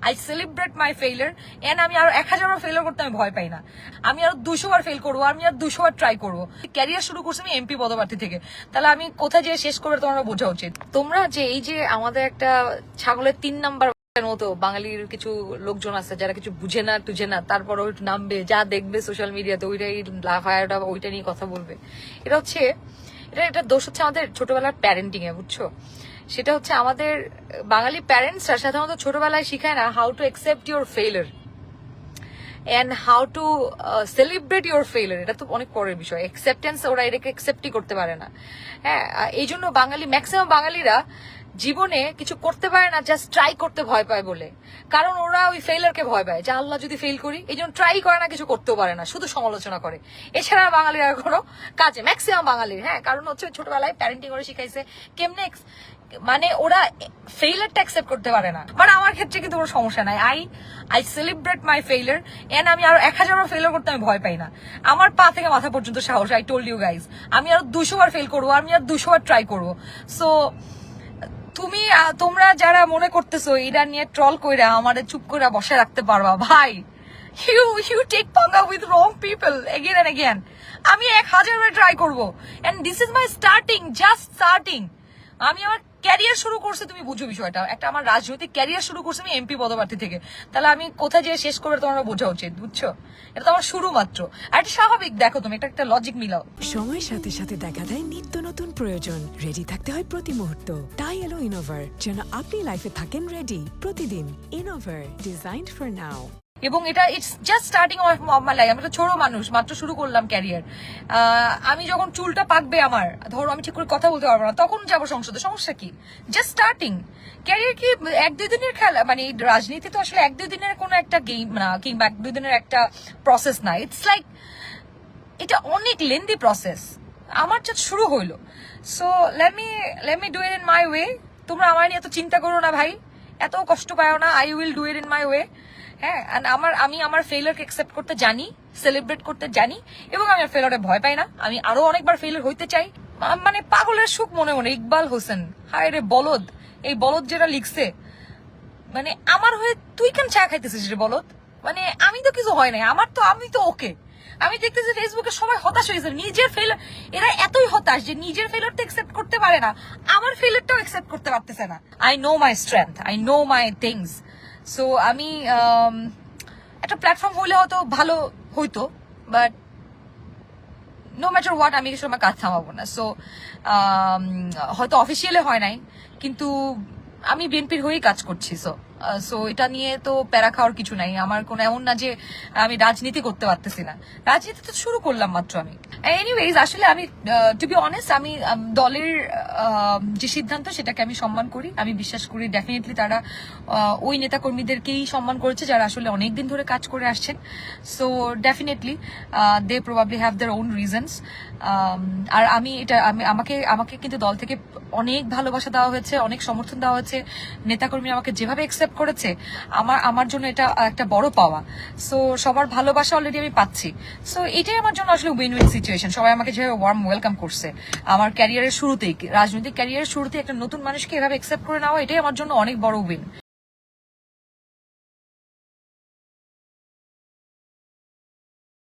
I celebrate my failure and আমি আরো 1000বার failure করতে আমি ভয় পাই না। আমি আরো 200বার ফেল করবো, আমি আর 200বার ট্রাই করবো। ক্যারিয়ার শুরু করছি আমি এমপি পদপ্রার্থী থেকে, তাহলে আমি কোথায় যেয়ে শেষ করবে তোমার বোঝা উচিত। তোমরা যে এই যে আমাদের একটা ছাগলের 3 নাম্বার মতো বাঙালির কিছু লোকজন আছে যারা কিছু বুঝে না টুঝে না, তারপর ওই নামবে, যা দেখবে সোশ্যাল মিডিয়াতে ওইটাই লাফায়াটা ওইটা নিয়ে কথা বলবে। এটা হচ্ছে এটা দোষ হচ্ছে আমাদের ছোটবেলার প্যারেন্টিং এ, বুঝছো? সেটা হচ্ছে আমাদের বাঙালি প্যারেন্টসরা সাধারণত ছোটবেলায় শিখায় না how to accept your failure and how to celebrate your failure. এটা তো অনেক পরের বিষয়। অ্যাকসেপ্টেন্স ওরা এটাকে অ্যাকসেপ্টই করতে পারে না। হ্যাঁ, এই জন্য ম্যাক্সিমাম বাঙালিরা জীবনে কিছু করতে পারে না, জাস্ট ট্রাই করতে ভয় পায় বলে। কারণ ওরা ওই ফেইলারকে ভয় পায় যে আল্লাহ যদি ফেল করি, এই জন্য ট্রাই করে না, কিছু করতেও পারে না, শুধু সমালোচনা করে। এছাড়া বাঙালিরা কোনো কাজে ম্যাক্সিমাম বাঙালির, হ্যাঁ, কারণ হচ্ছে ছোটবেলায় প্যারেন্টিং করে শিখাইছে কেমনে, মানে ওরা ফেইলারটা অ্যাকসেপ্ট করতে পারে না। বাট আমার ক্ষেত্রে কিন্তু কোনো সমস্যা নাই। I celebrate my failure and আমি আরো 1000বার ফেইলার করতে আমি ভয় পাই না। আমার পা থেকে মাথা পর্যন্ত সাহস। আই টোল্ড ইউ গাইজ, আমি আরো 200বার ফেল করবো, আমি আর 200বার ট্রাই করবো। সো তোমরা যারা মনে করতেছো এটা নিয়ে ট্রল কইরা আমাদের চুপ করে বসে রাখতে পারবা, ভাই, ইউ টেক পাঙ্গা with wrong people again and again. আমি 1000বার ট্রাই করবো and this is my starting, just starting. আমি আমার ক্যারিয়ার শুরু করছি, তুমি বুঝো বিষয়টা, একটা আমার রাজনৈতিক ক্যারিয়ার শুরু করছি আমি এমপি পদপ্রার্থী থেকে, তাহলে আমি কোথায় যেয়ে শেষ করবে তোমার বোঝা উচিত, বুঝছো? এটা তো আমার শুরু মাত্র। আর এটা স্বাভাবিক, দেখো তুমি একটা লজিক মিলাও। সময়ের সাথে সাথে দেখা দেয় নিত্য নতুন প্রয়োজন, রেডি থাকতে হয় প্রতি মুহূর্ত। তাই এলো ইনোভার, যেন আপনি লাইফে থাকেন রেডি প্রতিদিন। Innova, designed for now. এবং এটা it's just starting of my life. আমি একটা ছোট মানুষ, মাত্র শুরু করলাম ক্যারিয়ার। আমি যখন চুলটা পাকবে আমার, ধরো আমি ঠিক করে কথা বলতে পারবো না, তখন যাবো সংসদে, সমস্যা কি? Just starting. ক্যারিয়ার কি 1-2 দিনের খেলা? মানে রাজনীতি তো আসলে 1-2 দিনের কোনো একটা গেম না, কিংবা 1-2 দিনের একটা প্রসেস না। ইটস লাইক এটা অনেক লেন্দি প্রসেস। আমার যা শুরু হইলো, so let me do it in my way. তোমরা আমার নিয়ে এত চিন্তা করো না ভাই, এত কষ্ট পাও না। I will do it in my way. হ্যাঁ, আমি আমার ফেইলারকে অ্যাকসেপ্ট করতে জানি, সেলিব্রেট করতে জানি, এবং আমি ফেইলারে ভয় পাই না। আমি আরো অনেকবার ফেইলার হইতে চাই। মানে পাগলের সুখ মনে মনে। ইকবাল হোসেন, হায় রে বলদ, এই বলদ যেটা লিখছে, মানে আমার হয়ে তুই কেন চা খাইতেছিস রে বলদ? মানে আমি তো কিছু হয় নাই, আমি তো ওকে। আমি দেখতেছি ফেসবুকে সবাই হতাশ হয়েছে নিজের ফেইলার। এরা এতই হতাশ যে নিজের ফেইলারটা অ্যাকসেপ্ট করতে পারে না, আমার ফেইলারটাও অ্যাকসেপ্ট করতে পারতেছে না। I know my strength, I know my things. So আমি একটা প্ল্যাটফর্ম হলে হয়তো ভালো হইতো, বাট নো ম্যাটার হোয়াট, আমি কিছু আমার কাজ থামাবো না। সো হয়তো অফিসিয়ালি হয় নাই, কিন্তু আমি বিএনপির হয়েই কাজ করছি। সো এটা নিয়ে তো প্যারা খাওয়ার কিছু নাই। আমার কোনো এমন না যে আমি রাজনীতি করতে পারতেছি না, রাজনীতি তো শুরু করলাম মাত্র আমি। এনিওয়েজ, আসলে আমি টু বি অনেস্ট, আমি দলের যে সিদ্ধান্ত সেটাকে আমি সম্মান করি। আমি বিশ্বাস করি ডেফিনেটলি তারা ওই নেতাকর্মীদেরকেই সম্মান করেছে যারা আসলে অনেকদিন ধরে কাজ করে আসছেন। So definitely they probably have their own reasons. আর আমাকে কিন্তু দল থেকে অনেক ভালোবাসা দেওয়া হয়েছে, অনেক সমর্থন দেওয়া হয়েছে। নেতাকর্মী আমাকে যেভাবে অ্যাকসেপ্ট করেছে, আমার জন্য এটা একটা বড় পাওয়া। সো সবার ভালোবাসা অলরেডি আমি পাচ্ছি। সো এটাই আমার জন্য আসলে উইন উইন সিচুয়েশন। সবাই আমাকে যেভাবে ওয়ার্ম ওয়েলকাম করছে আমার ক্যারিয়ারের শুরুতেই, রাজনৈতিক ক্যারিয়ারের শুরুতেই একটা নতুন মানুষকে এভাবে অ্যাকসেপ্ট করে নেওয়া, এটাই আমার জন্য অনেক বড় উইন।